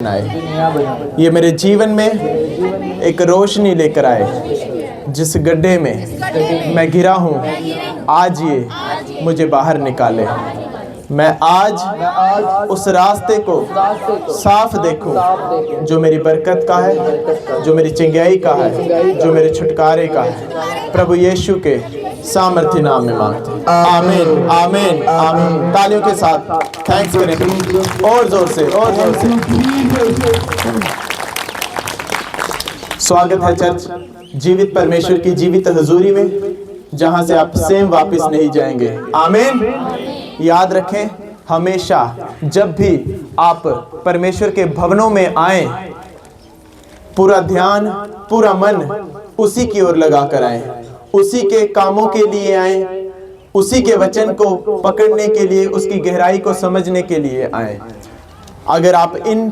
आए, ये मेरे जीवन में एक रोशनी लेकर आए। जिस गड्ढे में मैं गिरा हूँ, आज ये मुझे बाहर निकाले। मैं आज उस रास्ते को साफ देखूं जो मेरी बरकत का है, जो मेरी चंगाई का है, जो मेरे छुटकारे का है। प्रभु यीशु के सामर्थ्य नाम में मांगते हैं। आमीन, आमीन, आमीन। तालियों के साथ थैंक्स करें और जोर से, और जोर से। स्वागत है चर्च जीवित परमेश्वर की जीवित हजूरी में, जहां से आप सेम वापस नहीं जाएंगे। आमीन। याद रखें, हमेशा जब भी आप परमेश्वर के भवनों में आए, पूरा ध्यान, पूरा मन उसी की ओर लगा कर आए, उसी के कामों के लिए आए, उसी के वचन को पकड़ने के लिए, उसकी गहराई को समझने के लिए आए। अगर आप इन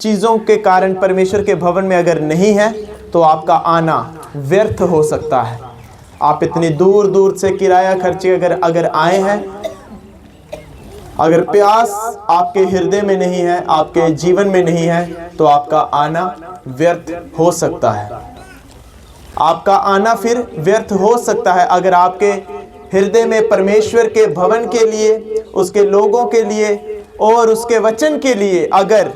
चीजों के कारण परमेश्वर के भवन में अगर नहीं है, तो आपका आना व्यर्थ हो सकता है। आप इतनी दूर दूर से किराया खर्चे अगर आए हैं, अगर प्यास आपके हृदय में नहीं है, आपके जीवन में नहीं है, तो आपका आना व्यर्थ हो सकता है। आपका आना फिर व्यर्थ हो सकता है अगर आपके हृदय में परमेश्वर के भवन के लिए, उसके लोगों के लिए और उसके वचन के लिए अगर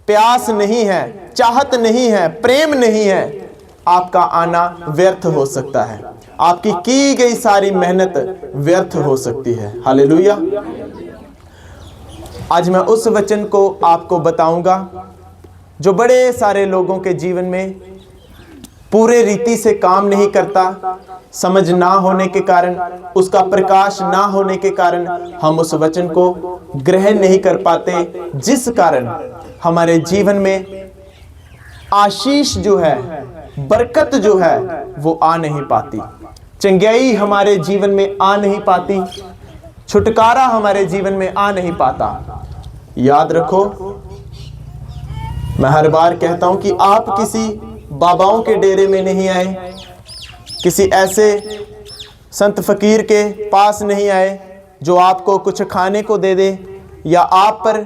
प्यास नहीं है, चाहत नहीं है, प्रेम नहीं है, आपका आना व्यर्थ हो सकता है। आपकी की गई सारी मेहनत व्यर्थ हो सकती है। हालेलुया। आज मैं उस वचन को आपको बताऊंगा जो बड़े सारे लोगों के जीवन में पूरे रीति से काम नहीं करता। समझ ना होने के कारण, उसका प्रकाश ना होने के कारण हम उस वचन को ग्रहण नहीं कर पाते, जिस कारण हमारे जीवन में आशीष जो है, बरकत जो है, वो आ नहीं पाती। चंगाई हमारे जीवन में आ नहीं पाती, छुटकारा हमारे जीवन में आ नहीं पाता। याद रखो, मैं हर बार कहता हूं कि आप किसी बाबाओं के डेरे में नहीं आए, किसी ऐसे संत फकीर के पास नहीं आए जो आपको कुछ खाने को दे दे, या आप पर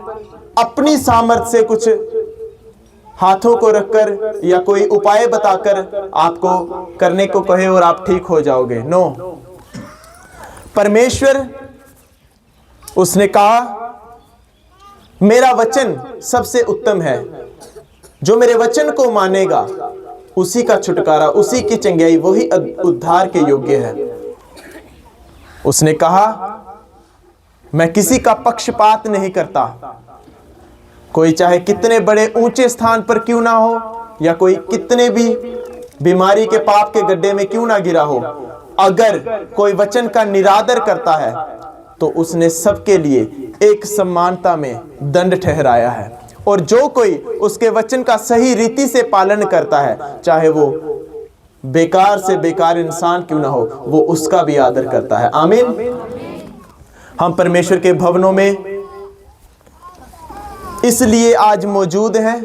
अपनी सामर्थ्य से कुछ हाथों को रखकर या कोई उपाय बताकर आपको करने को कहे और आप ठीक हो जाओगे। नो, परमेश्वर उसने कहा, मेरा वचन सबसे उत्तम है, जो मेरे वचन को मानेगा उसी का छुटकारा, उसी की चंगाई, वही उद्धार के योग्य है। उसने कहा, मैं किसी का पक्षपात नहीं करता। कोई चाहे कितने बड़े ऊंचे स्थान पर क्यों ना हो, या कोई कितने भी बीमारी के पाप के गड्ढे में क्यों ना गिरा हो, अगर कोई वचन का निरादर करता है तो उसने सबके लिए एक समानता में दंड ठहराया है। और जो कोई उसके वचन का सही रीति से पालन करता है, चाहे वो बेकार से बेकार इंसान क्यों ना हो, वो उसका भी आदर करता है। आमीन। हम परमेश्वर के भवनों में इसलिए आज मौजूद हैं,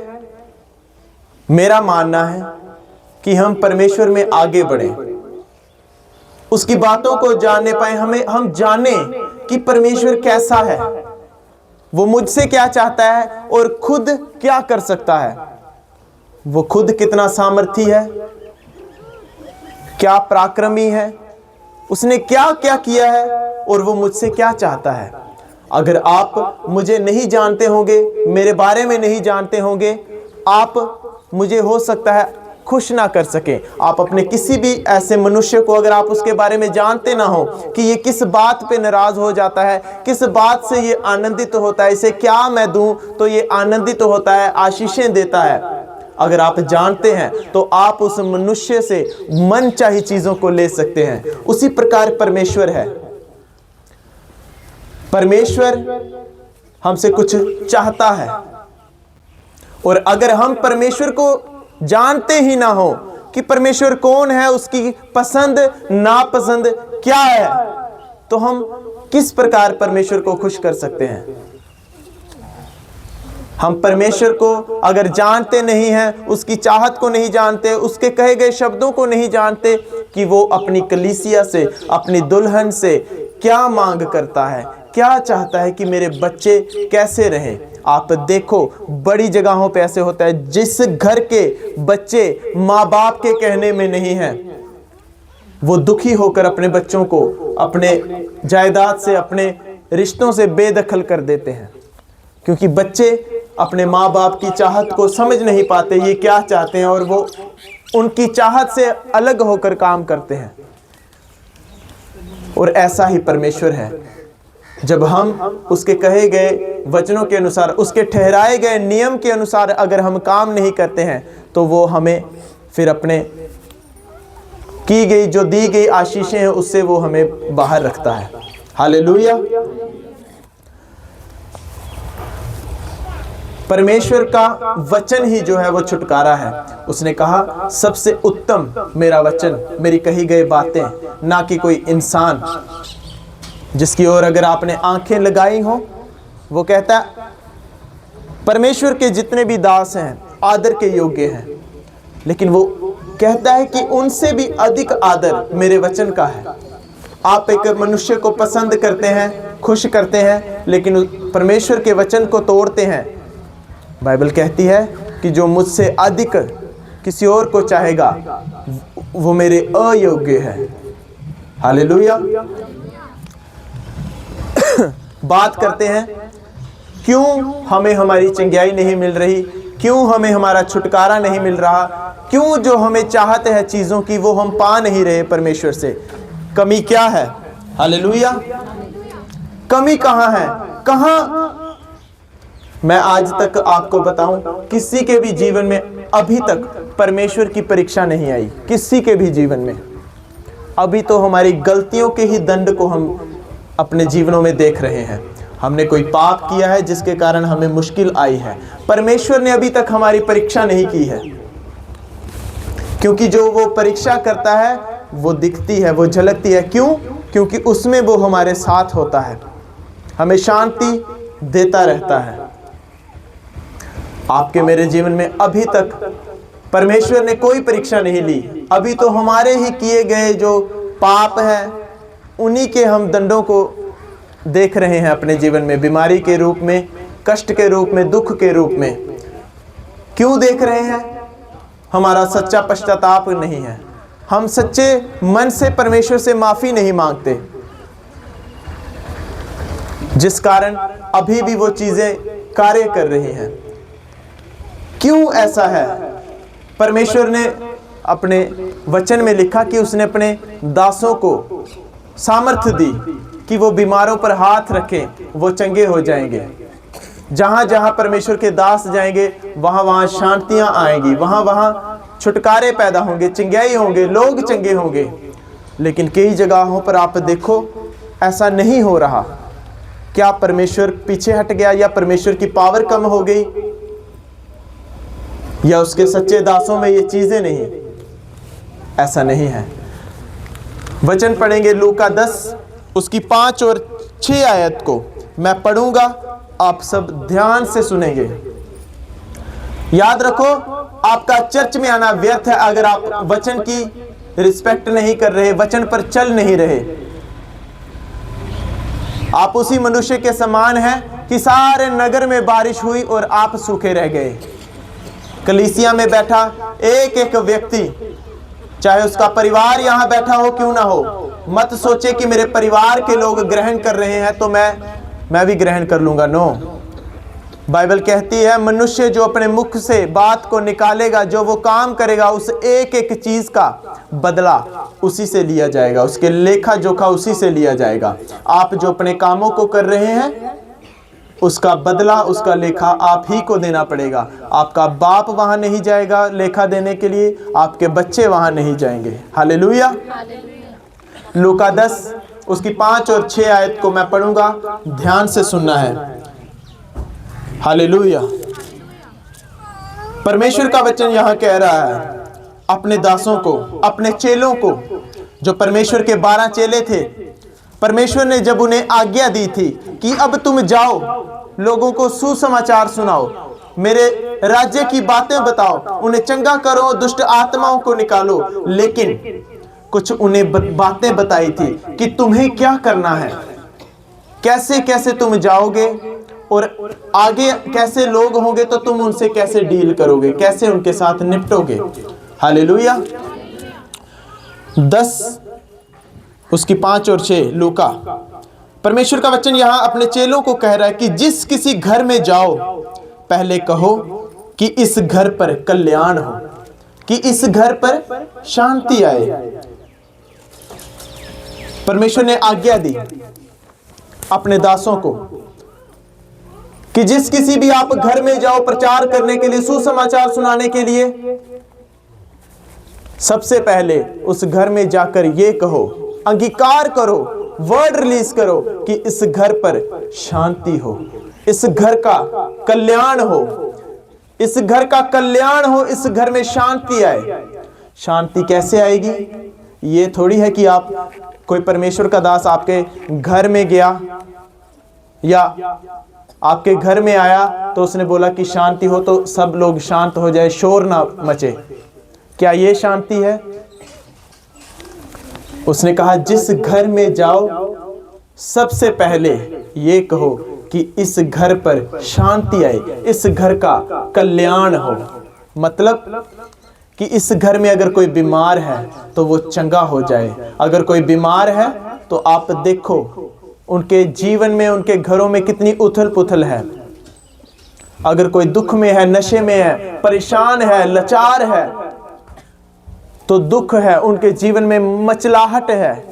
मेरा मानना है कि हम परमेश्वर में आगे बढ़ें, उसकी बातों को जानने पाए, हम जाने कि परमेश्वर कैसा है, वो मुझसे क्या चाहता है और खुद क्या कर सकता है, वो खुद कितना सामर्थी है, क्या पराक्रमी है, उसने क्या क्या किया है और वो मुझसे क्या चाहता है। अगर आप मुझे नहीं जानते होंगे, मेरे बारे में नहीं जानते होंगे, आप मुझे हो सकता है खुश ना कर सके। आप अपने किसी भी ऐसे मनुष्य को अगर आप उसके बारे में जानते ना हो कि ये किस बात पे नाराज हो जाता है, किस बात से ये आनंदित होता है, इसे क्या मैं दूं तो ये आनंदित होता है, आशीषें देता है, अगर आप जानते हैं तो आप उस मनुष्य से मनचाही चीजों को ले सकते हैं। उसी प्रकार परमेश्वर है। परमेश्वर हमसे कुछ चाहता है, और अगर हम परमेश्वर को जानते ही ना हो कि परमेश्वर कौन है, उसकी पसंद नापसंद क्या है, तो हम किस प्रकार परमेश्वर को खुश कर सकते हैं। हम परमेश्वर को अगर जानते नहीं हैं, उसकी चाहत को नहीं जानते, उसके कहे गए शब्दों को नहीं जानते कि वो अपनी कलीसिया से, अपनी दुल्हन से क्या मांग करता है, क्या चाहता है कि मेरे बच्चे कैसे रहें। आप देखो बड़ी जगहों पे ऐसे होता है, जिस घर के बच्चे माँ बाप के कहने में नहीं है, वो दुखी होकर अपने बच्चों को अपने जायदाद से, अपने रिश्तों से बेदखल कर देते हैं, क्योंकि बच्चे अपने माँ बाप की चाहत को समझ नहीं पाते, ये क्या चाहते हैं, और वो उनकी चाहत से अलग होकर काम करते हैं। और ऐसा ही परमेश्वर है, जब हम उसके कहे गए वचनों के अनुसार, उसके ठहराए गए नियम के अनुसार अगर हम काम नहीं करते हैं, तो वो हमें फिर अपने की गई, जो दी गई आशीषें हैं, उससे वो हमें बाहर रखता है। हालेलुया। परमेश्वर का वचन ही जो है वो छुटकारा है। उसने कहा सबसे उत्तम मेरा वचन, मेरी कही गई बातें, ना कि कोई इंसान जिसकी ओर अगर आपने आंखें लगाई हो। वो कहता है परमेश्वर के जितने भी दास हैं आदर के योग्य हैं, लेकिन वो कहता है कि उनसे भी अधिक आदर मेरे वचन का है। आप एक मनुष्य को पसंद करते हैं, खुश करते हैं, लेकिन परमेश्वर के वचन को तोड़ते हैं। बाइबल कहती है कि जो मुझसे अधिक किसी और को चाहेगा वो मेरे अयोग्य है। हालेलुया। बात करते हैं क्यों हमें हमारी चंगाई नहीं मिल रही, क्यों हमें हमारा छुटकारा नहीं मिल रहा, क्यों जो हमें चाहते हैं चीज़ों की वो हम पा नहीं रहे परमेश्वर से। कमी क्या है? हालेलुया। कमी कहाँ है? कहाँ? मैं आज तक आपको बताऊं, किसी के भी जीवन में अभी तक परमेश्वर की परीक्षा नहीं आई, किसी के भी जीवन में। अभी तो हमारी गलतियों के ही दंड को हम अपने जीवनों में देख रहे हैं। हमने कोई पाप किया है जिसके कारण हमें मुश्किल आई है। परमेश्वर ने अभी तक हमारी परीक्षा नहीं की है, क्योंकि जो वो परीक्षा करता है वो दिखती है, वो झलकती है। क्यों? क्योंकि उसमें वो हमारे साथ होता है, हमें शांति देता रहता है। आपके मेरे जीवन में अभी तक परमेश्वर ने कोई परीक्षा नहीं ली। अभी तो हमारे ही किए गए जो पाप हैं उन्हीं के हम दंडों को देख रहे हैं अपने जीवन में, बीमारी के रूप में, कष्ट के रूप में, दुख के रूप में। क्यों देख रहे हैं? हमारा सच्चा पश्चाताप नहीं है, हम सच्चे मन से परमेश्वर से माफी नहीं मांगते, जिस कारण अभी भी वो चीजें कार्य कर रही हैं। क्यों ऐसा है? परमेश्वर ने अपने वचन में लिखा कि उसने अपने दासों को सामर्थ्य दी कि वो बीमारों पर हाथ रखें, वो चंगे हो जाएंगे। जहां जहां परमेश्वर के दास जाएंगे वहां वहां शांतियां आएंगी, वहां वहां छुटकारे पैदा होंगे, चंगाई होंगे, लोग चंगे होंगे। लेकिन कई जगहों पर आप देखो ऐसा नहीं हो रहा। क्या परमेश्वर पीछे हट गया, या परमेश्वर की पावर कम हो गई, या उसके सच्चे दासों में ये चीजें नहीं? ऐसा नहीं है। वचन पढ़ेंगे लूका 10 उसकी 5 और 6 आयत को मैं पढ़ूंगा, आप सब ध्यान से सुनेंगे। याद रखो, आपका चर्च में आना व्यर्थ है अगर आप वचन की रिस्पेक्ट नहीं कर रहे, वचन पर चल नहीं रहे। आप उसी मनुष्य के समान हैं कि सारे नगर में बारिश हुई और आप सूखे रह गए। कलीसिया में बैठा एक एक व्यक्ति, चाहे उसका परिवार यहां बैठा हो क्यों ना हो, मत सोचे कि मेरे परिवार के लोग ग्रहण कर रहे हैं तो मैं भी ग्रहण कर लूंगा। नो, बाइबल कहती है मनुष्य जो अपने मुख से बात को निकालेगा, जो वो काम करेगा, उस एक एक चीज का बदला उसी से लिया जाएगा, उसके लेखा जोखा उसी से लिया जाएगा। आप जो अपने कामों को कर रहे हैं उसका बदला, उसका लेखा आप ही को देना पड़ेगा। आपका बाप वहां नहीं जाएगा लेखा देने के लिए, आपके बच्चे वहां नहीं जाएंगे। हालेलुया। लूका 10 उसकी 5 और 6 आयत को मैं पढ़ूंगा, ध्यान से सुनना है। हालेलुया। परमेश्वर का वचन यहां कह रहा है अपने दासों को, अपने चेलों को, जो परमेश्वर के 12 चेले थे। परमेश्वर ने जब उन्हें आज्ञा दी थी कि अब तुम जाओ, लोगों को सुसमाचार सुनाओ, मेरे राज्य की बातें बताओ, उन्हें चंगा करो, दुष्ट आत्माओं को निकालो, लेकिन कुछ उन्हें बातें बताई थी कि तुम्हें क्या करना है, कैसे कैसे तुम जाओगे और आगे कैसे लोग होंगे तो तुम उनसे कैसे डील करोगे, कैसे उनके साथ निपटोगे। हालेलुया। 10 उसकी 5 और 6 लूका। परमेश्वर का वचन यहां अपने चेलों को कह रहा है कि जिस किसी घर में जाओ पहले कहो कि इस घर पर कल्याण हो, कि इस घर पर शांति आए। परमेश्वर ने आज्ञा दी अपने दासों को कि जिस किसी भी आप घर में जाओ प्रचार करने के लिए, सुसमाचार सुनाने के लिए, सबसे पहले उस घर में जाकर ये कहो, अंगीकार करो, वर्ड रिलीज करो कि इस घर पर शांति हो, इस घर का कल्याण हो, इस घर का कल्याण हो, इस घर में शांति आए। शांति कैसे आएगी? ये थोड़ी है कि आप कोई परमेश्वर का दास आपके घर में गया या आपके घर में आया तो उसने बोला कि शांति हो तो सब लोग शांत हो जाए, शोर ना मचे। क्या ये शांति है? उसने कहा जिस घर में जाओ सबसे पहले ये कहो कि इस घर पर शांति आए, इस घर का कल्याण हो। मतलब कि इस घर में अगर कोई बीमार है तो वो चंगा हो जाए। अगर कोई बीमार है तो आप देखो उनके जीवन में, उनके घरों में कितनी उथल पुथल है। अगर कोई दुख में है, नशे में है, परेशान है, लाचार है, तो दुख है, उनके जीवन में मचलाहट है,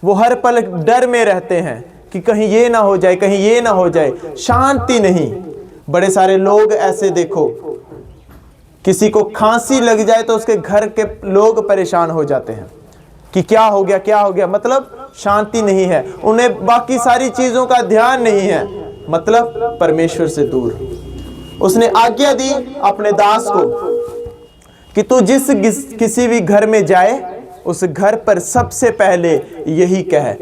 वो हर पल डर में रहते हैं कि कहीं ये ना हो जाए, कहीं ये ना हो जाए, शांति नहीं। बड़े सारे लोग ऐसे देखो, किसी को खांसी लग जाए तो उसके घर के लोग परेशान हो जाते हैं कि क्या हो गया, क्या हो गया। मतलब शांति नहीं है, उन्हें बाकी सारी चीजों का ध्यान नहीं है, मतलब परमेश्वर से दूर। उसने आज्ञा दी अपने दास को कि तू जिस किसी भी घर में जाए उस घर पर सबसे पहले यही कहे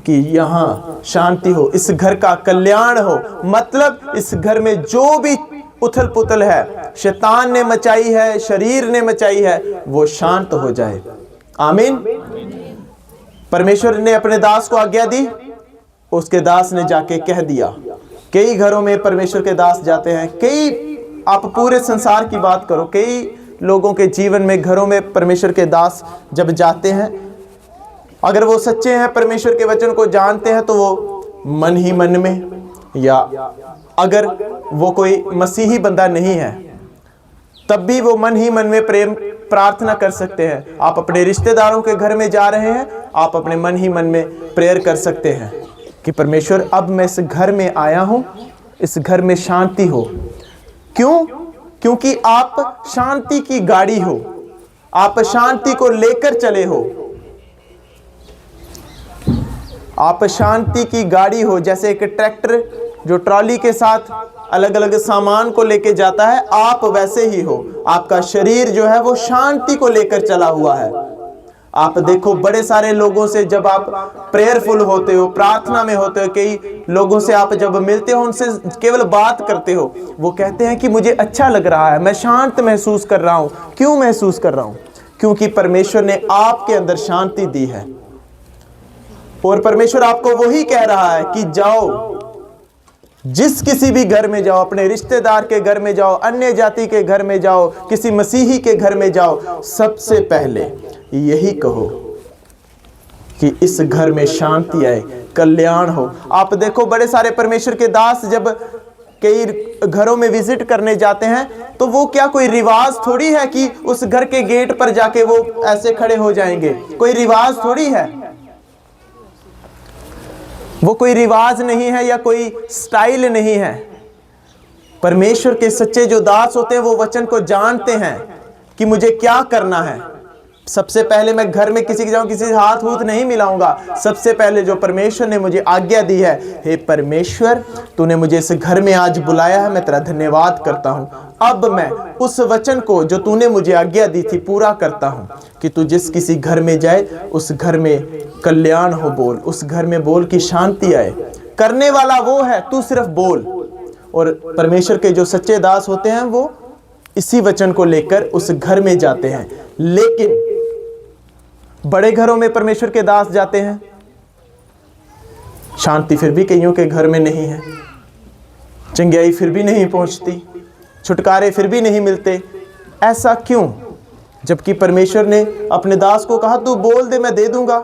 कि यहाँ शांति हो, इस घर का कल्याण हो। मतलब इस घर में जो भी उथल पुथल है, शैतान ने मचाई है, शरीर ने मचाई है, वो शांत हो जाए। आमीन। परमेश्वर ने अपने दास को आज्ञा दी, उसके दास ने जाके कह दिया। कई घरों में परमेश्वर के दास जाते हैं, कई, आप पूरे संसार की बात करो, कई लोगों के जीवन में, घरों में परमेश्वर के दास जब जाते हैं, अगर वो सच्चे हैं, परमेश्वर के वचन को जानते हैं, तो वो मन ही मन में, या अगर वो कोई मसीही बंदा नहीं है तब भी वो मन ही मन में प्रेम प्रार्थना कर सकते हैं। आप अपने रिश्तेदारों के घर में जा रहे हैं, आप अपने मन ही मन में प्रेयर कर सकते हैं कि परमेश्वर अब मैं इस घर में आया हूं, इस घर में शांति हो। क्यों? क्योंकि आप शांति की गाड़ी हो, आप शांति को लेकर चले हो, आप शांति की गाड़ी हो। जैसे एक ट्रैक्टर जो ट्रॉली के साथ अलग अलग सामान को लेकर जाता है, आप वैसे ही हो। आपका शरीर जो है वो शांति को लेकर चला हुआ है। आप देखो बड़े सारे लोगों से जब आप प्रेयरफुल होते हो, प्रार्थना में होते हो, कई लोगों से आप जब मिलते हो, उनसे केवल बात करते हो, वो कहते हैं कि मुझे अच्छा लग रहा है, मैं शांत महसूस कर रहा हूं। क्यों महसूस कर रहा हूं? क्योंकि परमेश्वर ने आपके अंदर शांति दी है। और परमेश्वर आपको वही कह रहा है कि जाओ, जिस किसी भी घर में जाओ, अपने रिश्तेदार के घर में जाओ, अन्य जाति के घर में जाओ, किसी मसीही के घर में जाओ, सबसे पहले यही कहो कि इस घर में शांति आए, कल्याण हो। आप देखो बड़े सारे परमेश्वर के दास जब कई घरों में विजिट करने जाते हैं तो वो क्या कोई रिवाज थोड़ी है कि उस घर के गेट पर जाके वो ऐसे खड़े हो जाएंगे। कोई रिवाज थोड़ी है, वो कोई रिवाज नहीं है या कोई स्टाइल नहीं है। परमेश्वर के सच्चे जो दास होते हैं वो वचन को जानते हैं कि मुझे क्या करना है। सबसे पहले मैं घर में किसी के जाऊं, किसी से हाथ हूथ नहीं मिलाऊंगा। सबसे पहले जो परमेश्वर ने मुझे आज्ञा दी है, हे परमेश्वर तूने मुझे इस घर में आज बुलाया है, मैं तेरा धन्यवाद करता हूं। अब मैं उस वचन को जो तूने मुझे आज्ञा दी थी पूरा करता हूं कि तू जिस किसी घर में जाए उस घर में कल्याण हो बोल, उस घर में बोल कि शांति आए। करने वाला वो है, तू सिर्फ बोल। और परमेश्वर के जो सच्चे दास होते हैं वो इसी वचन को लेकर उस घर में जाते हैं। लेकिन बड़े घरों में परमेश्वर के दास जाते हैं, शांति फिर भी कईयों के घर में नहीं है, चंगाई फिर भी नहीं पहुंचती, छुटकारे फिर भी नहीं मिलते। ऐसा क्यों? जबकि परमेश्वर ने अपने दास को कहा तू बोल दे मैं दे दूंगा।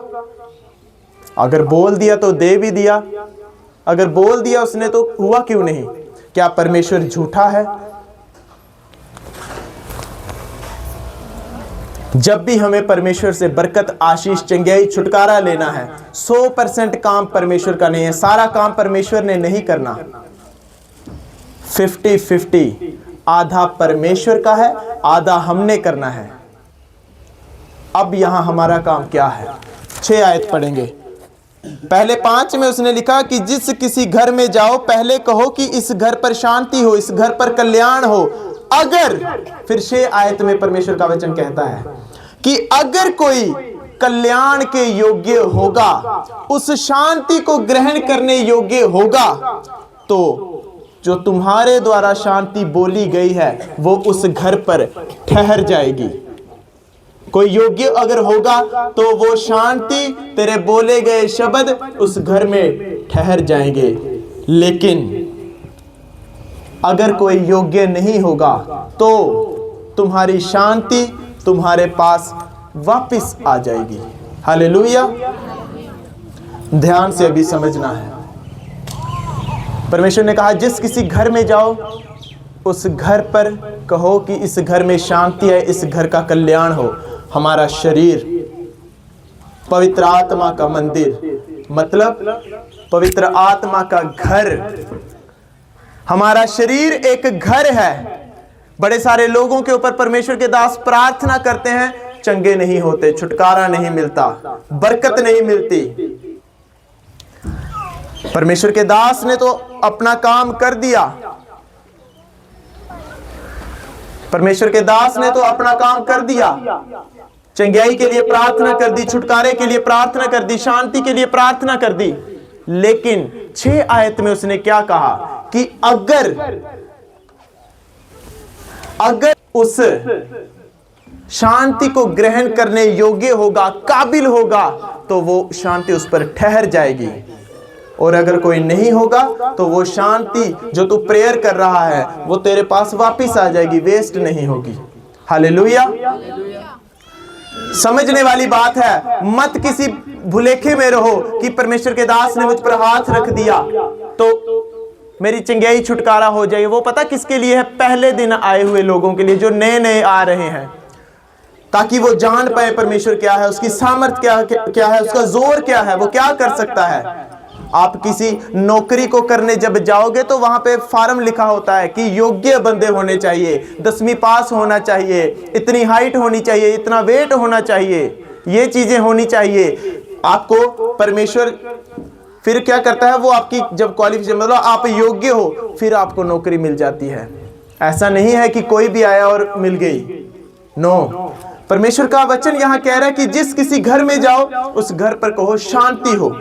अगर बोल दिया तो दे भी दिया, अगर बोल दिया उसने तो हुआ क्यों नहीं? क्या परमेश्वर झूठा है? जब भी हमें परमेश्वर से बरकत, आशीष, चंगाई, छुटकारा लेना है, 100% काम परमेश्वर का नहीं है, सारा काम परमेश्वर ने नहीं करना। 50-50, आधा परमेश्वर का है, आधा हमने करना है। अब यहां हमारा काम क्या है? 6 आयत पढ़ेंगे। पहले 5 में उसने लिखा कि जिस किसी घर में जाओ पहले कहो कि इस घर पर शांति हो, इस घर पर कल्याण हो। अगर, फिर 6 आयत में परमेश्वर का वचन कहता है कि अगर कोई कल्याण के योग्य होगा, उस शांति को ग्रहण करने योग्य होगा, तो जो तुम्हारे द्वारा शांति बोली गई है वो उस घर पर ठहर जाएगी। कोई योग्य अगर होगा तो वो शांति, तेरे बोले गए शब्द उस घर में ठहर जाएंगे। लेकिन अगर कोई योग्य नहीं होगा तो तुम्हारी शांति तुम्हारे पास वापस आ जाएगी। हालेलुया। ध्यान से अभी समझना है। परमेश्वर ने कहा जिस किसी घर में जाओ उस घर पर कहो कि इस घर में शांति है, इस घर का कल्याण हो। हमारा शरीर पवित्र आत्मा का मंदिर, मतलब पवित्र आत्मा का घर। हमारा शरीर एक घर है। बड़े सारे लोगों के ऊपर परमेश्वर के दास प्रार्थना करते हैं, चंगे नहीं होते, छुटकारा नहीं मिलता, बरकत नहीं मिलती। परमेश्वर के दास ने तो अपना काम कर दिया, परमेश्वर के दास ने तो अपना काम कर दिया। चंगाई के लिए प्रार्थना कर दी, छुटकारे के लिए प्रार्थना कर दी, शांति के लिए प्रार्थना कर दी। लेकिन 6 आयत में उसने क्या कहा कि अगर उस शांति को ग्रहण करने योग्य होगा, काबिल होगा, तो वो शांति उस पर ठहर जाएगी। और अगर कोई नहीं होगा तो वो शांति जो तू प्रेयर कर रहा है वो तेरे पास वापस आ जाएगी, वेस्ट नहीं होगी। हालेलुया। समझने वाली बात है। मत किसी भुलेखे में रहो कि परमेश्वर के दास ने मुझ पर हाथ रख दिया तो मेरी चंगाई छुटकारा हो जाए। वो पता किसके लिए है? पहले दिन आए हुए लोगों के लिए, जो नए नए आ रहे हैं, ताकि वो जान पाए परमेश्वर क्या है, उसकी सामर्थ क्या है, उसका जोर क्या है, वो क्या कर सकता है। आप किसी नौकरी को करने जब जाओगे तो वहां पे फॉर्म लिखा होता है कि योग्य बंदे होने चाहिए, 10वीं पास होना चाहिए, इतनी हाइट होनी चाहिए, इतना वेट होना चाहिए, ये चीजें होनी चाहिए। आपको परमेश्वर फिर क्या करता है, वो आपकी जब क्वालिफिकेशन, मतलब आप योग्य हो, फिर आपको नौकरी मिल जाती है। ऐसा नहीं है कि कोई भी आया और मिल गई। नो, परमेश्वर का वचन यहां कह रहा है कि जिस किसी घर में जाओ उस घर पर कहो शांति हो।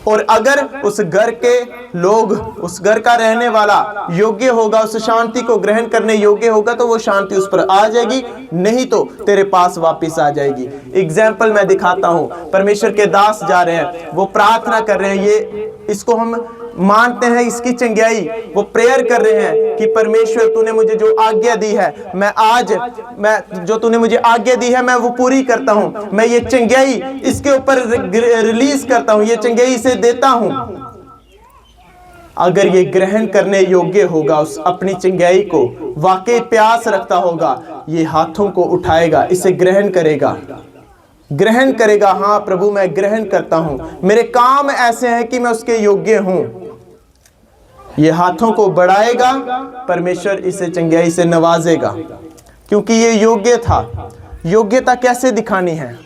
और अगर उस घर के लोग, उस घर का रहने वाला योग्य होगा, उस शांति को ग्रहण करने योग्य होगा, तो वो शांति उस पर आ जाएगी, नहीं तो तेरे पास वापस आ जाएगी। एग्जाम्पल मैं दिखाता हूं। परमेश्वर के दास जा रहे हैं, वो प्रार्थना कर रहे हैं, ये इसको हम मानते हैं, इसकी चंगाई। वो प्रेयर कर रहे हैं कि परमेश्वर तूने मुझे जो आज्ञा दी है, मैं जो तूने मुझे आज्ञा दी है मैं वो पूरी करता हूं। मैं ये चंगाई इसके ऊपर रिलीज करता हूं, ये चंगाई इसे देता हूं। अगर ये ग्रहण करने योग्य होगा, उस अपनी चंगाई को वाकई प्यास रखता होगा, ये हाथों को उठाएगा, इसे ग्रहण करेगा, ग्रहण करेगा। हाँ प्रभु मैं ग्रहण करता हूं, मेरे काम ऐसे हैं कि मैं उसके योग्य हूं। ये हाथों को बढ़ाएगा, परमेश्वर इसे चंगाई से नवाजेगा, क्योंकि ये योग्य था। योग्यता कैसे दिखानी है?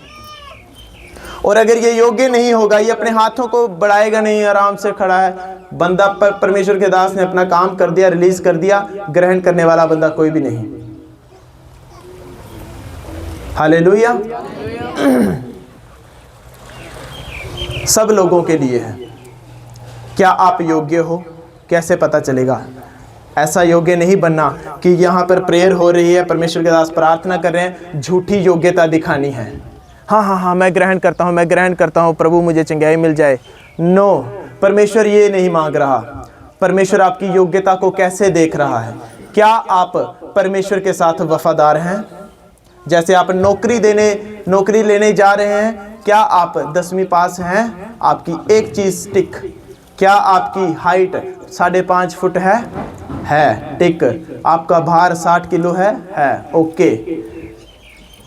और अगर ये योग्य नहीं होगा, ये अपने हाथों को बढ़ाएगा नहीं, आराम से खड़ा है बंदा, पर परमेश्वर के दास ने अपना काम कर दिया, रिलीज कर दिया, ग्रहण करने वाला बंदा कोई भी नहीं। हालेलुया। सब लोगों के लिए है। क्या आप योग्य हो? कैसे पता चलेगा? ऐसा योग्य नहीं बनना कि यहाँ पर प्रेयर हो रही है, परमेश्वर के दास प्रार्थना कर रहे हैं, झूठी योग्यता दिखानी है। हाँ हाँ हाँ मैं ग्रहण करता हूँ, मैं ग्रहण करता हूँ, प्रभु मुझे चंगाई मिल जाए। नो, परमेश्वर ये नहीं मांग रहा। परमेश्वर आपकी योग्यता को कैसे देख रहा है? क्या आप परमेश्वर के साथ वफादार हैं? जैसे आप नौकरी लेने जा रहे हैं, क्या आप 10वीं पास हैं? आपकी एक चीज टिक। क्या आपकी हाइट 5.5 फुट है टिक। आपका भार 60 किलो है ओके।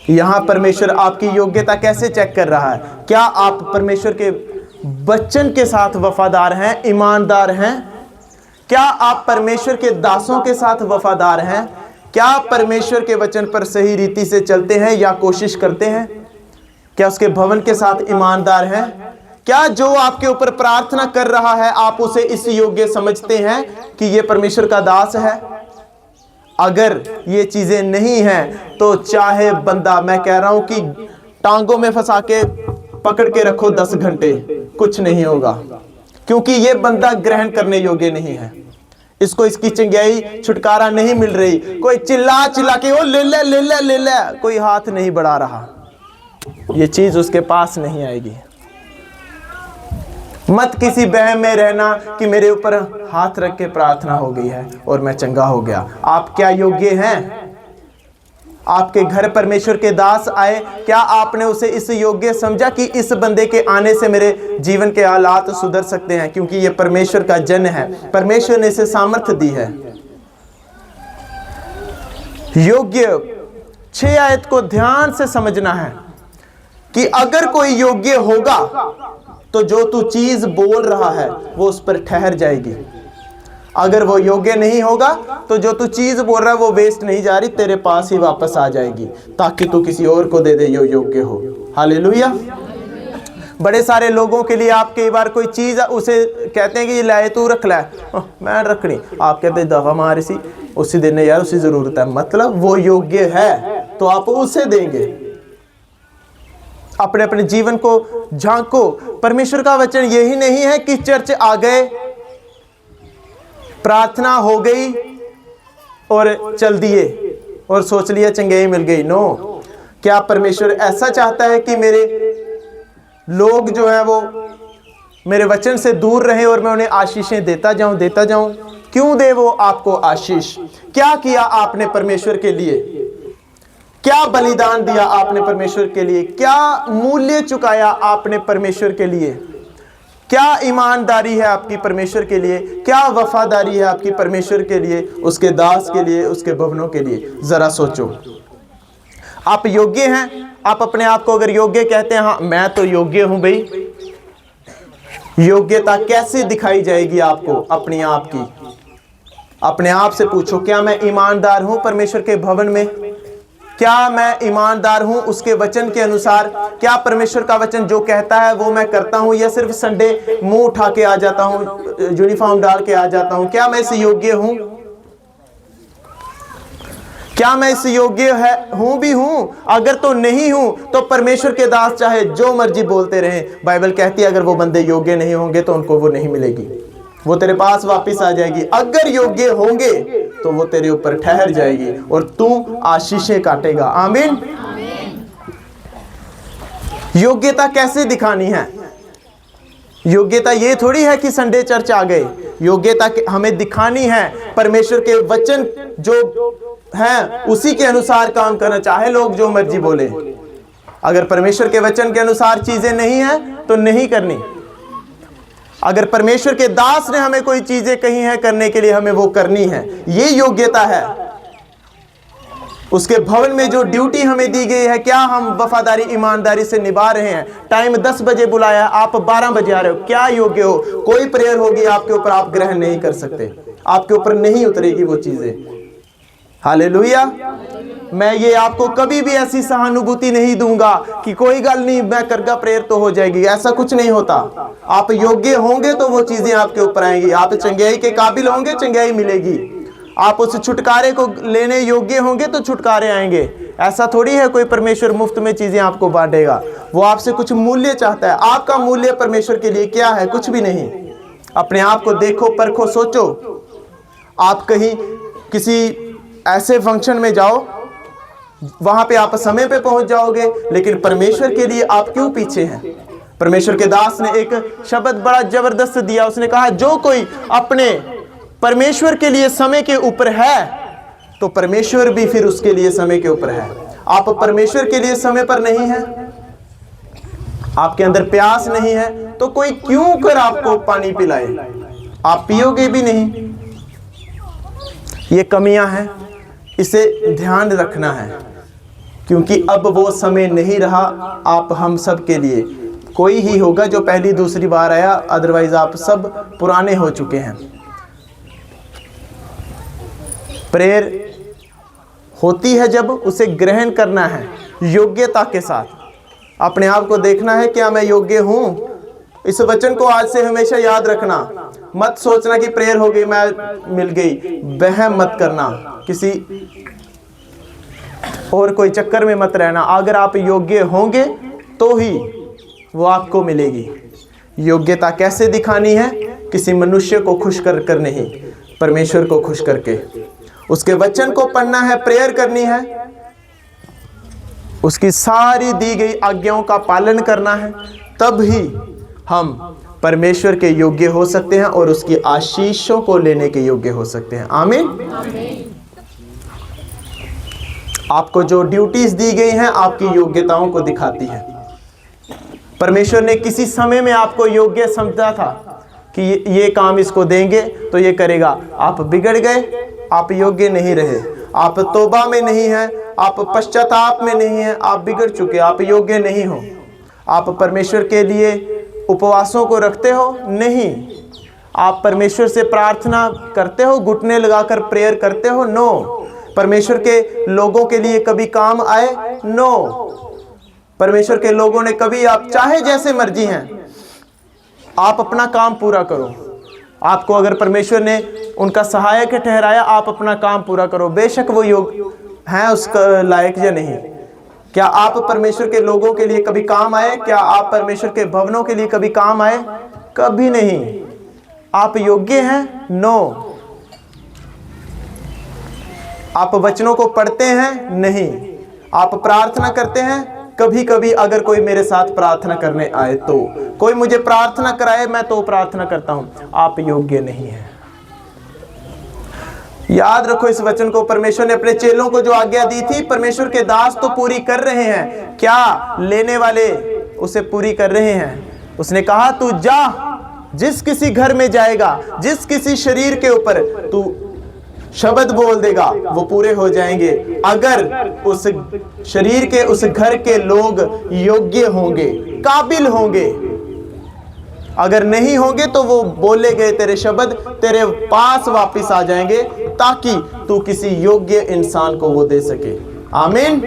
यहाँ परमेश्वर आपकी योग्यता कैसे चेक कर रहा है? क्या आप परमेश्वर के वचन के साथ वफादार हैं, ईमानदार हैं? क्या आप परमेश्वर के दासों के साथ वफादार हैं? क्या परमेश्वर के वचन पर सही रीति से चलते हैं या कोशिश करते हैं? क्या उसके भवन के साथ ईमानदार हैं? क्या जो आपके ऊपर प्रार्थना कर रहा है आप उसे इस योग्य समझते हैं कि ये परमेश्वर का दास है? अगर ये चीजें नहीं हैं तो चाहे बंदा, मैं कह रहा हूं कि टांगों में फंसा के पकड़ के रखो 10 घंटे, कुछ नहीं होगा, क्योंकि ये बंदा ग्रहण करने योग्य नहीं है। इसको इसकी चंगाई छुटकारा नहीं मिल रही। कोई चिल्ला के वो ले ले, कोई हाथ नहीं बढ़ा रहा, ये चीज उसके पास नहीं आएगी। मत किसी बहम में रहना कि मेरे ऊपर हाथ रख के प्रार्थना हो गई है और मैं चंगा हो गया। आप क्या योग्य हैं? आपके घर परमेश्वर के दास आए, क्या आपने उसे इस योग्य समझा कि इस बंदे के आने से मेरे जीवन के हालात सुधर सकते हैं? क्योंकि ये परमेश्वर का जन है, परमेश्वर ने इसे सामर्थ्य दी है। योग्य 6 आयत को ध्यान से समझना है कि अगर कोई योग्य होगा तो जो तू चीज बोल रहा है वो उस पर ठहर जाएगी। अगर वो योग्य नहीं होगा तो जो तू चीज बोल रहा है वो वेस्ट नहीं जा रही, तेरे पास ही वापस आ जाएगी, ताकि तू किसी और को दे दे जो योग्य हो। हालेलुया। बड़े सारे लोगों के लिए आप कई बार कोई चीज उसे कहते हैं कि ये लाए तू रख ला, मैं रखनी, आप कहते दफा मारे सी, उसी दिन यार उसी जरूरत है, मतलब वो योग्य है तो आप उसे देंगे। अपने अपने जीवन को झांको। परमेश्वर का वचन यही नहीं है कि चर्च आ गए, प्रार्थना हो गई और चल दिए और सोच लिया चंगाई मिल गई। नो, क्या परमेश्वर ऐसा चाहता है कि मेरे लोग जो है वो मेरे वचन से दूर रहे और मैं उन्हें आशीषें देता जाऊं? क्यों दे वो आपको आशीष? क्या किया आपने परमेश्वर के लिए? क्या बलिदान दिया आपने परमेश्वर के लिए? क्या मूल्य चुकाया आपने परमेश्वर के लिए? क्या ईमानदारी है आपकी परमेश्वर के लिए? क्या वफादारी है आपकी परमेश्वर के लिए, उसके दास के लिए, उसके भवनों के लिए? जरा सोचो। आप योग्य हैं? आप अपने आप को अगर योग्य कहते हैं, हाँ मैं तो योग्य हूं भाई, योग्यता कैसे दिखाई जाएगी आपको? अपने आप की, अपने आप से पूछो, क्या मैं ईमानदार हूं परमेश्वर के भवन में? क्या मैं ईमानदार हूं उसके वचन के अनुसार? क्या परमेश्वर का वचन जो कहता है वो मैं करता हूं, या सिर्फ संडे मुंह उठा के आ जाता हूं, यूनिफॉर्म डाल के आ जाता हूं? क्या मैं इस योग्य हूं? क्या मैं इस योग्य हूं भी हूं? अगर तो नहीं हूं तो परमेश्वर के दास चाहे जो मर्जी बोलते रहें, बाइबल कहती है अगर वो बंदे योग्य नहीं होंगे तो उनको वो नहीं मिलेगी, वो तेरे पास वापस आ जाएगी। अगर योग्य होंगे तो वो तेरे ऊपर ठहर जाएगी और तू आशीषें काटेगा। आमीन। योग्यता कैसे दिखानी है? योग्यता ये थोड़ी है कि संडे चर्च आ गए। योग्यता हमें दिखानी है परमेश्वर के वचन जो है उसी के अनुसार काम करना, चाहे लोग जो मर्जी बोले। अगर परमेश्वर के वचन के अनुसार चीजें नहीं है तो नहीं करनी। अगर परमेश्वर के दास ने हमें कोई चीजें कही हैं करने के लिए, हमें वो करनी है। ये योग्यता है। उसके भवन में जो ड्यूटी हमें दी गई है, क्या हम वफादारी ईमानदारी से निभा रहे हैं? टाइम 10 बजे बुलाया, आप 12 बजे आ रहे हो, क्या योग्य हो? कोई प्रेयर होगी आपके ऊपर, आप ग्रहण नहीं कर सकते, आपके ऊपर नहीं उतरेगी वो चीजें। हालेलुया। मैं ये आपको कभी भी ऐसी सहानुभूति नहीं दूंगा कि कोई गल नहीं, मैं करगा प्रेयर तो हो जाएगी, ऐसा कुछ नहीं होता। आप योग्य होंगे तो वो चीजें आपके ऊपर आएंगी। आप चंगाई के काबिल होंगे, चंगाई मिलेगी। आप उस छुटकारे को लेने योग्य होंगे तो छुटकारे आएंगे। ऐसा थोड़ी है कोई परमेश्वर मुफ्त में चीजें आपको बांटेगा, वो आपसे कुछ मूल्य चाहता है। आपका मूल्य परमेश्वर के लिए क्या है? कुछ भी नहीं। अपने आप को देखो, परखो, सोचो। आप कहीं किसी ऐसे फंक्शन में जाओ, वहां पे आप समय पे पहुंच जाओगे, लेकिन परमेश्वर के लिए आप क्यों पीछे हैं? परमेश्वर के दास ने एक शब्द बड़ा जबरदस्त दिया। उसने कहा, जो कोई अपने परमेश्वर के लिए समय के ऊपर है, तो परमेश्वर भी फिर उसके लिए समय के ऊपर है। आप परमेश्वर के लिए समय पर नहीं है, आपके अंदर प्यास नहीं है, तो कोई क्यों कर आपको पानी पिलाए? आप पियोगे भी नहीं। ये कमियां हैं, इसे ध्यान रखना है, क्योंकि अब वो समय नहीं रहा आप हम सब के लिए। कोई ही होगा जो पहली दूसरी बार आया, अदरवाइज आप सब पुराने हो चुके हैं। प्रेयर होती है जब उसे ग्रहण करना है योग्यता के साथ। अपने आप को देखना है, क्या मैं योग्य हूं? इस वचन को आज से हमेशा याद रखना। मत सोचना कि प्रेयर हो गई, मैं मिल गई। वहम मत करना, किसी और कोई चक्कर में मत रहना। अगर आप योग्य होंगे तो ही वो आपको मिलेगी। योग्यता कैसे दिखानी है? किसी मनुष्य को खुश कर कर नहीं, परमेश्वर को खुश करके। उसके वचन को पढ़ना है, प्रेयर करनी है, उसकी सारी दी गई आज्ञाओं का पालन करना है, तब ही हम परमेश्वर के योग्य हो सकते हैं और उसकी आशीषों को लेने के योग्य हो सकते हैं। आमीन। आपको जो ड्यूटीज दी गई हैं आपकी योग्यताओं को दिखाती है। परमेश्वर ने किसी समय में आपको योग्य समझा था कि ये काम इसको देंगे तो ये करेगा। आप बिगड़ गए, आप योग्य नहीं रहे, आप तौबा में नहीं हैं, आप पश्चाताप में नहीं हैं, आप बिगड़ चुके, आप योग्य नहीं हो। आप परमेश्वर के लिए उपवासों को रखते हो? नहीं। आप परमेश्वर से प्रार्थना करते हो, घुटने लगाकर प्रेयर करते हो? नो। परमेश्वर के लोगों के लिए कभी काम आए? नो। परमेश्वर के लोगों ने कभी, आप चाहे जैसे मर्जी हैं, आप अपना काम पूरा करो। आपको अगर परमेश्वर ने उनका सहायक ठहराया, आप अपना काम पूरा करो, बेशक वो योग्य हैं उसका लायक या नहीं। क्या आप परमेश्वर के लोगों के लिए कभी काम आए? क्या आप परमेश्वर के भवनों के लिए कभी काम आए? कभी नहीं। आप योग्य हैं? नो। आप वचनों को पढ़ते हैं? नहीं। आप प्रार्थना करते हैं? कभी कभी अगर कोई मेरे साथ प्रार्थना करने आए तो, कोई मुझे प्रार्थना कराए मैं तो प्रार्थना करता हूं। आप योग्य नहीं हैं। याद रखो इस वचन को। परमेश्वर ने अपने चेलों को जो आज्ञा दी थी, परमेश्वर के दास तो पूरी कर रहे हैं। क्या लेने वाले उसे पूरी कर रहे हैं? उसने कहा, तू जा, जिस किसी घर में जाएगा, जिस किसी शरीर के ऊपर तू शब्द बोल देगा, वो पूरे हो जाएंगे। अगर उस शरीर के, उस घर के लोग योग्य होंगे, काबिल होंगे। अगर नहीं होंगे तो वो बोले गए तेरे शब्द तेरे पास वापस आ जाएंगे, ताकि तू किसी योग्य इंसान को वो दे सके। आमीन।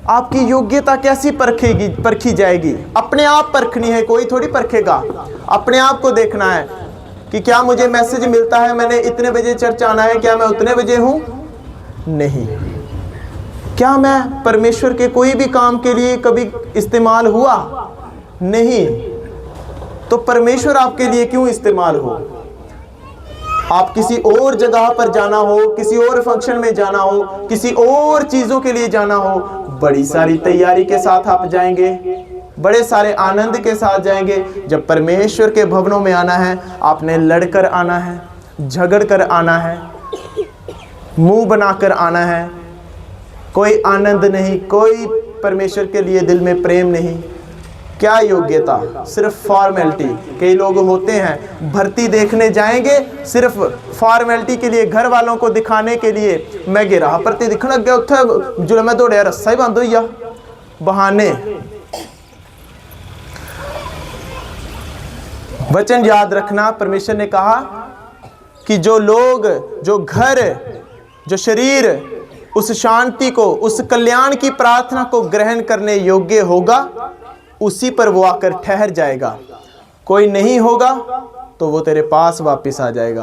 आपकी योग्यता कैसी परखी जाएगी? अपने आप परखनी है, कोई थोड़ी परखेगा। अपने आप को देखना है कि क्या मुझे मैसेज मिलता है, मैंने इतने बजे चर्च आना है, क्या मैं उतने बजे हूं? नहीं। क्या मैं परमेश्वर के कोई भी काम के लिए कभी इस्तेमाल हुआ? नहीं। तो परमेश्वर आपके लिए क्यों इस्तेमाल हो? आप किसी और जगह पर जाना हो, किसी और फंक्शन में जाना हो, किसी और चीजों के लिए जाना हो, बड़ी सारी तैयारी के साथ आप जाएंगे, बड़े सारे आनंद के साथ जाएंगे। जब परमेश्वर के भवनों में आना है, आपने लड़कर आना है, झगड़ कर आना है, मुंह बनाकर आना है। कोई आनंद नहीं, कोई परमेश्वर के लिए दिल में प्रेम नहीं। क्या योग्यता? सिर्फ फॉर्मेलिटी। कई लोग होते हैं भर्ती देखने जाएंगे सिर्फ फॉर्मेलिटी के लिए, घर वालों को दिखाने के लिए। मैं गिरा भर्ती दिखना गया, उत्थे जो मैं दौड़िया रस्सा ही बंद हुई, बहाने। वचन याद रखना, परमेश्वर ने कहा कि जो लोग, जो घर, जो शरीर उस शांति को, उस कल्याण की प्रार्थना को ग्रहण करने योग्य होगा, उसी पर वो आकर ठहर जाएगा। कोई नहीं होगा तो वो तेरे पास वापस आ जाएगा।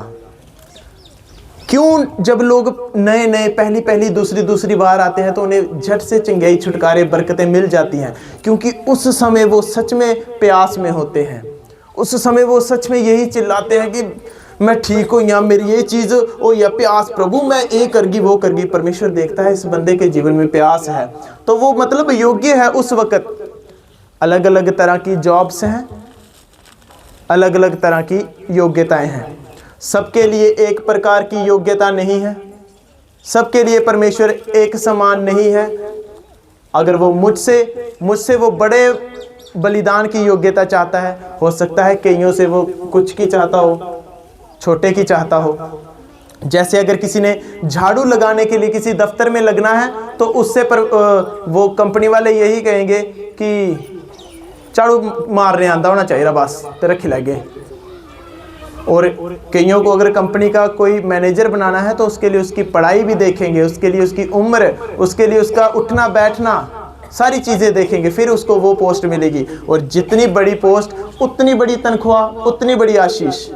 क्यों? जब लोग नए नए पहली दूसरी बार आते हैं तो उन्हें झट से चंगाई, छुटकारे, बरकतें मिल जाती हैं, क्योंकि उस समय वो सच में प्यास में होते हैं। उस समय वो सच में यही चिल्लाते हैं कि मैं ठीक हूँ या मेरी ये चीज़ ओ या प्यास प्रभु मैं ये करगी वो करगी। परमेश्वर देखता है इस बंदे के जीवन में प्यास है, तो वो मतलब योग्य है उस वक्त। अलग अलग तरह की जॉब्स हैं, अलग अलग तरह की योग्यताएं हैं। सबके लिए एक प्रकार की योग्यता नहीं है, सबके लिए परमेश्वर एक समान नहीं है। अगर वो मुझसे वो बड़े बलिदान की योग्यता चाहता है, हो सकता है कईयों से वो कुछ की चाहता हो, छोटे की चाहता हो। जैसे अगर किसी ने झाड़ू लगाने के लिए किसी दफ्तर में लगना है, तो उससे वो कंपनी वाले यही कहेंगे कि झाड़ू मारने आंदा होना चाहिए बस, तेरा खिलाएंगे। और कईयों को अगर कंपनी का कोई मैनेजर बनाना है, तो उसके लिए उसकी पढ़ाई भी देखेंगे, उसके लिए उसकी उम्र, उसके लिए उसका उठना बैठना, सारी चीज़ें देखेंगे, फिर उसको वो पोस्ट मिलेगी। और जितनी बड़ी पोस्ट उतनी बड़ी तनख्वाह, उतनी बड़ी आशीष।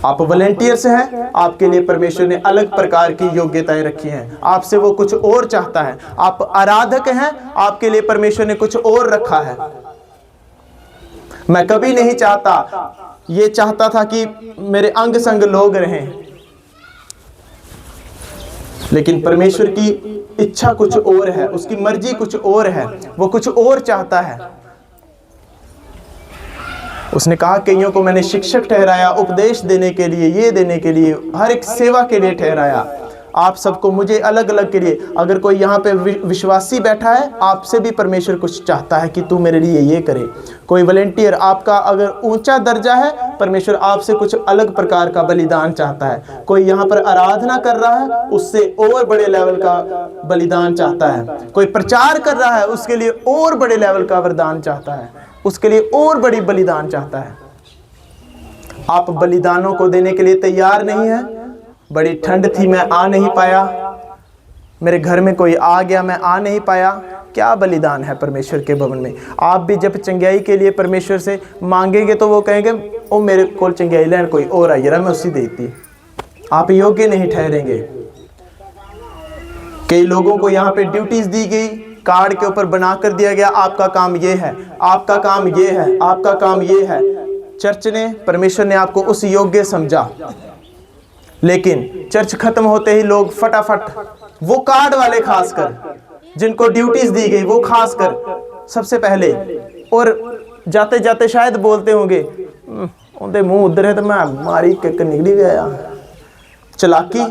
आप वॉलंटियर्स हैं, आपके लिए परमेश्वर ने अलग प्रकार की योग्यताएं रखी हैं, आपसे वो कुछ और चाहता है। आप आराधक हैं, आपके लिए परमेश्वर ने कुछ और रखा है। मैं कभी नहीं चाहता, ये चाहता था कि मेरे अंग संग लोग रहें, लेकिन परमेश्वर की इच्छा कुछ और है, उसकी मर्जी कुछ और है, वो कुछ और चाहता है। उसने कहा कईयों को मैंने शिक्षक ठहराया, उपदेश देने के लिए, ये देने के लिए, हर एक सेवा के लिए ठहराया। आप सबको मुझे अलग अलग के लिए। अगर कोई यहाँ पे विश्वासी बैठा है, आपसे भी परमेश्वर कुछ चाहता है कि तू मेरे लिए ये करे। कोई वॉलंटियर, आपका अगर ऊंचा दर्जा है, परमेश्वर आपसे कुछ अलग प्रकार का बलिदान चाहता है। कोई यहाँ पर आराधना कर रहा है, उससे और बड़े लेवल का बलिदान चाहता है। कोई प्रचार कर रहा है, उसके लिए और बड़े लेवल का वरदान चाहता है, उसके लिए और बड़ी बलिदान चाहता है। आप बलिदानों को देने के लिए तैयार नहीं है। बड़ी ठंड थी, मैं आ नहीं पाया, मेरे घर में कोई आ गया, मैं आ नहीं पाया। क्या बलिदान है परमेश्वर के भवन में। आप भी जब चंगाई के लिए परमेश्वर से मांगेंगे, तो वो कहेंगे ओ मेरे को चंगाई लैंड कोई और आई जरा, मैं उसी देती। आप योग्य नहीं ठहरेंगे। कई लोगों को यहाँ पे ड्यूटीज दी गई, कार्ड के ऊपर बना कर दिया गया, आपका काम ये है, आपका काम ये है, आपका काम ये है। चर्च ने, परमेश्वर ने आपको उस योग्य समझा, लेकिन चर्च खत्म होते ही लोग फटाफट, वो कार्ड वाले खासकर जिनको ड्यूटीज दी गई, वो खासकर सबसे पहले, और जाते जाते शायद बोलते होंगे उनके मुंह उधर है तो मैं मारी के निकली गया। चालाकी।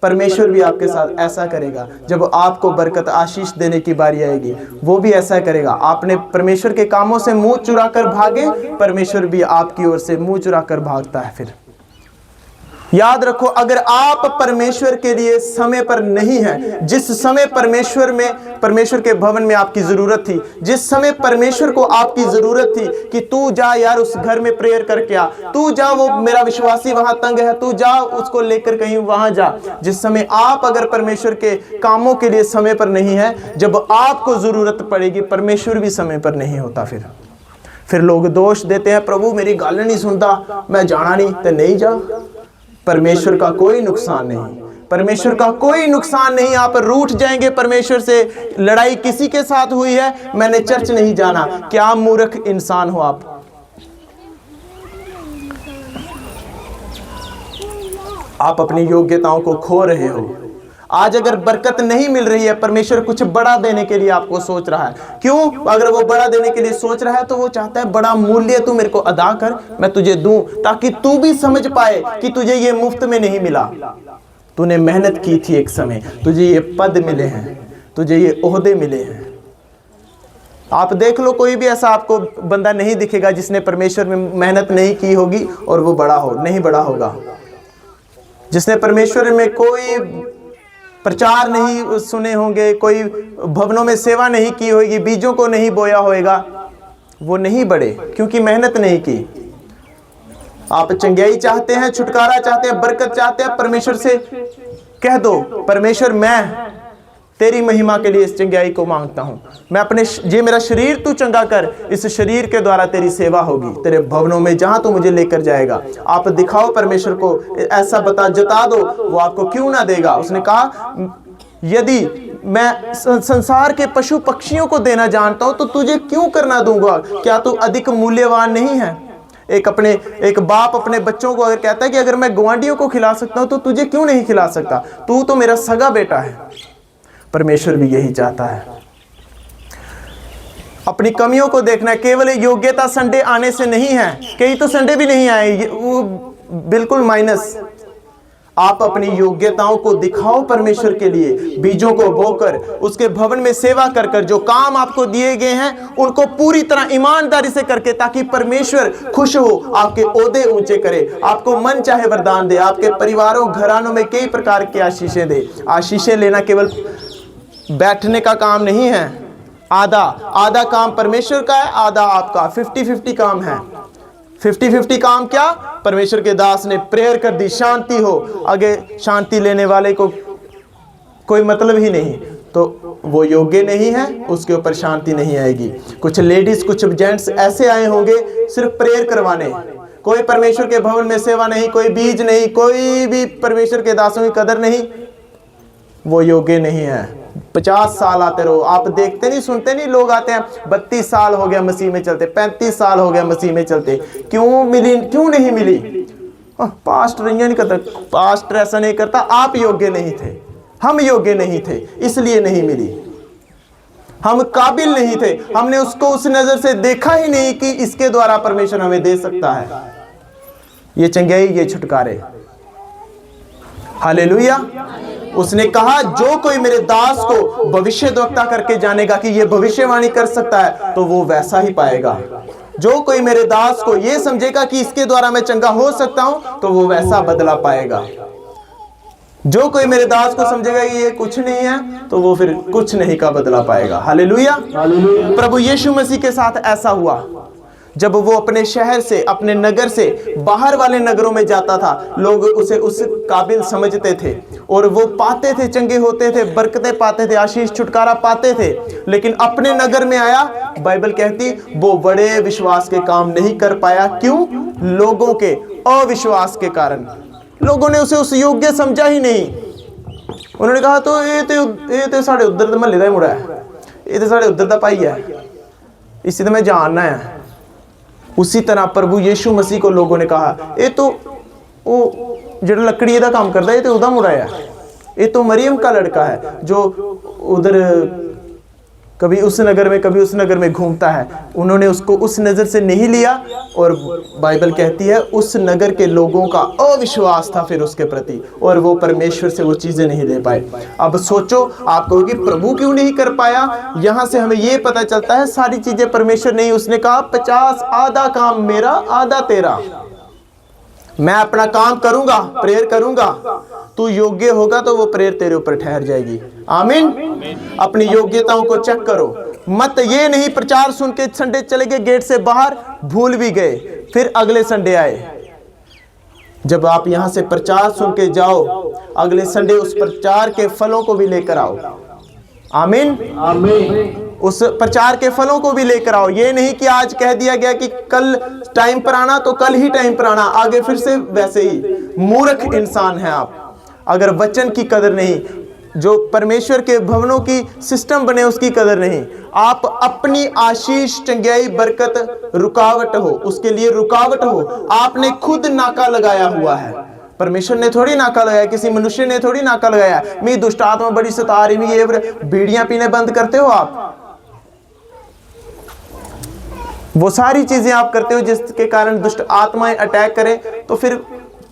परमेश्वर भी आपके साथ ऐसा करेगा। जब आपको बरकत आशीष देने की बारी आएगी, वो भी ऐसा करेगा। आपने परमेश्वर के कामों से मुंह चुरा कर भागे, परमेश्वर भी आपकी ओर से मुंह चुरा कर भागता है। फिर याद रखो, अगर आप परमेश्वर के लिए समय पर नहीं हैं, जिस समय परमेश्वर के भवन में आपकी जरूरत थी, जिस समय परमेश्वर को आपकी जरूरत थी कि तू जा यार उस घर में प्रेयर करके आ, तू जा वो मेरा विश्वासी वहां तंग है, तू जा उसको लेकर कहीं वहां जा। जिस समय आप अगर परमेश्वर के कामों के लिए समय पर नहीं है, जब आपको जरूरत पड़ेगी, परमेश्वर भी समय पर नहीं होता। फिर लोग दोष देते हैं, प्रभु मेरी गल नहीं सुनता, मैं जाना नहीं, तो नहीं जा। परमेश्वर का कोई नुकसान नहीं, परमेश्वर का कोई नुकसान नहीं। आप रूठ जाएंगे परमेश्वर से। लड़ाई किसी के साथ हुई है, मैंने चर्च नहीं जाना, क्या मूर्ख इंसान हो आप। आप अपनी योग्यताओं को खो रहे हो। आज अगर बरकत नहीं मिल रही है, परमेश्वर कुछ बड़ा देने के लिए आपको सोच रहा है। क्यों? अगर वो बड़ा देने के लिए सोच रहा है, तो वो चाहता है बड़ा मूल्य तू मेरे को अदा कर, मैं तुझे दूं, ताकि तू भी समझ पाए कि तुझे ये मुफ्त में नहीं मिला। तूने मेहनत की थी, एक समय तुझे ये पद मिले हैं, तुझे ये ओहदे मिले हैं। आप देख लो, कोई भी ऐसा आपको बंदा नहीं दिखेगा जिसने परमेश्वर में मेहनत नहीं की होगी और वो बड़ा हो, नहीं बड़ा होगा। जिसने परमेश्वर में कोई प्रचार नहीं सुने होंगे, कोई भवनों में सेवा नहीं की होगी, बीजों को नहीं बोया होएगा, वो नहीं बढ़े, क्योंकि मेहनत नहीं की। आप चंगाई चाहते हैं, छुटकारा चाहते हैं, बरकत चाहते हैं, परमेश्वर से कह दो, परमेश्वर मैं तेरी महिमा के लिए इस चंगाई को मांगता हूं। मैं अपने ये मेरा शरीर तू चंगा कर, इस शरीर के द्वारा तेरी सेवा होगी, तेरे भवनों में जहां तू मुझे लेकर जाएगा। आप दिखाओ परमेश्वर को, ऐसा जता दो, वो आपको क्यों ना देगा। उसने कहा यदि मैं संसार के पशु पक्षियों को देना जानता हूं, तो तुझे क्यों करना दूंगा। क्या तू अधिक मूल्यवान नहीं है? एक बाप अपने बच्चों को अगर कहता है कि अगर मैं ग्वांडियों को खिला सकता हूं तो तुझे क्यों नहीं खिला सकता, तू तो मेरा सगा बेटा है। परमेश्वर भी यही चाहता है। अपनी कमियों को देखना है। केवल योग्यता संडे आने से नहीं है, कई तो संडे भी नहीं आए, वो बिल्कुल माइनस। आप अपनी योग्यताओं को दिखाओ परमेश्वर के लिए, बीजों को बोकर उसके भवन में सेवा कर कर जो काम आपको दिए गए हैं उनको पूरी तरह ईमानदारी से करके, ताकि परमेश्वर खुश हो, आपके ओहदे ऊंचे करे, आपको मन चाहे वरदान दे, आपके परिवारों घरानों में कई प्रकार की आशीषें दे। आशीषें लेना केवल बैठने का काम नहीं है। आधा काम परमेश्वर का है, आधा आपका। 50-50 काम है। 50-50 काम क्या? परमेश्वर के दास ने प्रेयर कर दी, शांति हो, आगे शांति लेने वाले को कोई मतलब ही नहीं, तो वो योग्य नहीं है, उसके ऊपर शांति नहीं आएगी। कुछ लेडीज, कुछ जेंट्स ऐसे आए होंगे सिर्फ प्रेयर करवाने, कोई परमेश्वर के भवन में सेवा नहीं, कोई बीज नहीं, कोई भी परमेश्वर के दासों की कदर नहीं, वो योग्य नहीं है। 50 साल आते रहो, आप देखते नहीं सुनते नहीं, लोग आते हैं 32 साल हो गया मसीह में चलते, 35 साल हो गया मसीह में चलते, क्यों मिली, क्यों नहीं मिली? पास्टर नहीं करता, पास्टर ऐसा नहीं करता, आप योग्य नहीं थे, हम योग्य नहीं थे, इसलिए नहीं मिली। हम काबिल नहीं थे, हमने उसको उस नजर से देखा ही नहीं कि इसके द्वारा परमेश्वर हमें दे सकता है ये चंगाई, ये छुटकारे। हालेलुया। उसने कहा जो कोई मेरे दास को भविष्यद्वक्ता करके जानेगा कि ये भविष्यवाणी कर सकता है तो वो वैसा ही पाएगा। जो कोई मेरे दास को ये समझेगा कि इसके द्वारा मैं चंगा हो सकता हूं तो वो वैसा बदला पाएगा। जो कोई मेरे दास को समझेगा कि ये कुछ नहीं है तो वो फिर कुछ नहीं का बदला पाएगा। हालेलुया। प्रभु यीशु मसीह के साथ ऐसा हुआ। जब वो अपने शहर से, अपने नगर से बाहर वाले नगरों में जाता था, लोग उसे उस काबिल समझते थे और वो पाते थे, चंगे होते थे, बरकतें पाते थे, आशीष छुटकारा पाते थे। लेकिन अपने नगर में आया, बाइबल कहती वो बड़े विश्वास के काम नहीं कर पाया। क्यों? लोगों के अविश्वास के कारण। लोगों ने उसे उस योग्य समझा ही नहीं। उन्होंने कहा तो ये तो साढ़े उधर दा महल्ले दा मुड़ा है, ये तो साढ़े उधर दा भाई है, इसी तो मैं जानना है। उसी तरह प्रभु यीशु मसीह को लोगों ने कहा ये तो वो जो लकड़ी का काम करता है, ये तो उदा मुड़ा है, ये तो मरियम का लड़का है जो उधर कभी उस नगर में कभी उस नगर में घूमता है। उन्होंने उसको उस नज़र से नहीं लिया और बाइबल कहती है उस नगर के लोगों का अविश्वास था फिर उसके प्रति, और वो परमेश्वर से वो चीज़ें नहीं ले पाए। अब सोचो, आप कहोगे प्रभु क्यों नहीं कर पाया? यहाँ से हमें ये पता चलता है सारी चीज़ें परमेश्वर नहीं। उसने कहा 50 आधा काम मेरा आधा तेरा, मैं अपना काम करूंगा, प्रेयर करूंगा, तू योग्य होगा तो वो प्रेयर तेरे ऊपर ठहर जाएगी। आमीन। अपनी योग्यताओं को चेक करो, मत ये नहीं प्रचार सुन के संडे चले गए गेट से बाहर, भूल भी गए, फिर अगले संडे आए। जब आप यहां से प्रचार सुन के जाओ, अगले संडे उस प्रचार के फलों को भी लेकर आओ। आमीन। आमीन। उस प्रचार के फलों को भी लेकर आओ। ये नहीं कि आज कह दिया गया कि कल टाइम पर आना तो कल ही टाइम पर आना, आगे फिर से वैसे ही। मूर्ख इंसान है आप अगर वचन की कदर नहीं, जो परमेश्वर के भवनों की सिस्टम बने उसकी कदर नहीं। आप अपनी आशीष, चंगाई, बरकत रुकावट हो, उसके लिए रुकावट हो, आपने खुद नाका लगाया हुआ है। परमेश्वर ने थोड़ी नाका लगाया, किसी मनुष्य ने थोड़ी नाका लगाया। मी दुष्ट आत्मा बड़ी सता रही, मी ये बीड़ियां पीने बंद करते हो आप, वो सारी चीजें आप करते हो जिसके कारण दुष्ट आत्माएं अटैक करें। तो फिर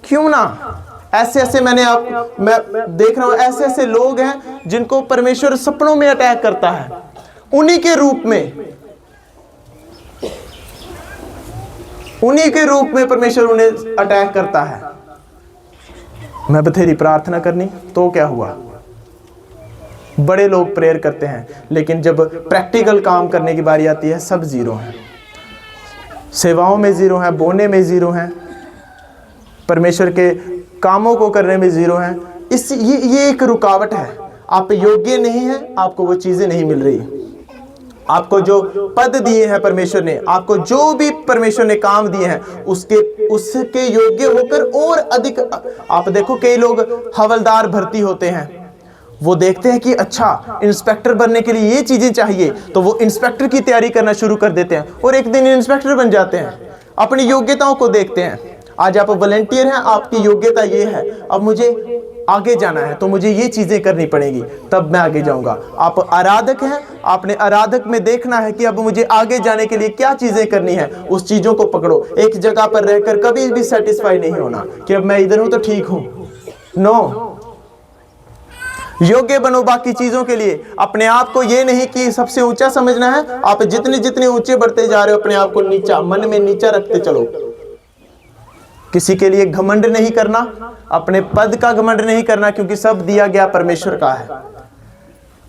क्यों ना ऐसे मैं देख रहा हूं, ऐसे लोग हैं जिनको परमेश्वर सपनों में अटैक करता है, उन्हीं के रूप में परमेश्वर उन्हें अटैक करता है। मैं बथेरी प्रार्थना करनी तो क्या हुआ? बड़े लोग प्रेयर करते हैं, लेकिन जब प्रैक्टिकल काम करने की बारी आती है सब जीरो हैं। सेवाओं में जीरो हैं, बोने में जीरो हैं, परमेश्वर के कामों को करने में जीरो हैं। ये एक रुकावट है। आप योग्य नहीं हैं, आपको वो चीजें नहीं मिल रही। आपको जो पद दिए हैं परमेश्वर ने, आपको जो भी परमेश्वर ने काम दिए हैं, उसके योग्य होकर और अधिक। आप देखो कई लोग हवलदार भर्ती होते हैं, वो देखते हैं कि अच्छा इंस्पेक्टर बनने के लिए ये चीजें चाहिए, तो वो इंस्पेक्टर की तैयारी करना शुरू कर देते हैं और एक दिन इंस्पेक्टर बन जाते हैं। अपनी योग्यताओं को देखते हैं। आज आप वॉलंटियर हैं, आपकी योग्यता ये है, अब मुझे आगे जाना है तो मुझे ये चीजें करनी पड़ेगी, तब मैं आगे जाऊंगा। आप आराधक हैं, आपने आराधक में देखना है कि अब मुझे आगे जाने के लिए क्या चीजें करनी है, उस चीजों को पकड़ो। एक जगह पर रहकर कभी भी सेटिस्फाई नहीं होना कि अब मैं इधर हूं तो ठीक हूं। नो, योग्य बनो बाकी चीजों के लिए। अपने आप को ये नहीं कि सबसे ऊंचा समझना है। आप जितने जितने ऊंचे बढ़ते जा रहे हो, अपने आप को नीचा, मन में नीचा रखते चलो। किसी के लिए घमंड नहीं करना, अपने पद का घमंड नहीं करना, क्योंकि सब दिया गया परमेश्वर का है।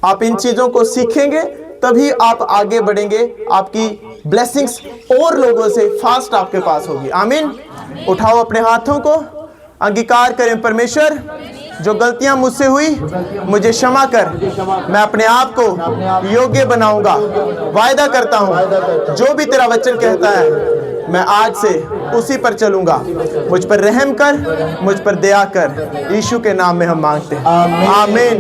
आप इन चीजों को सीखेंगे तभी आप आगे बढ़ेंगे। आपकी ब्लेसिंग्स और लोगों से फास्ट आपके पास होगी। आमीन। उठाओ अपने हाथों को, अंगीकार करें, परमेश्वर जो गलतियां मुझसे हुई मुझे क्षमा कर, मैं अपने आप को योग्य बनाऊंगा। वायदा करता हूं जो भी तेरा वचन कहता है मैं आज से उसी पर चलूंगा। मुझ पर रहम कर, मुझ पर दया कर। यीशु के नाम में हम मांगते हैं, आमीन।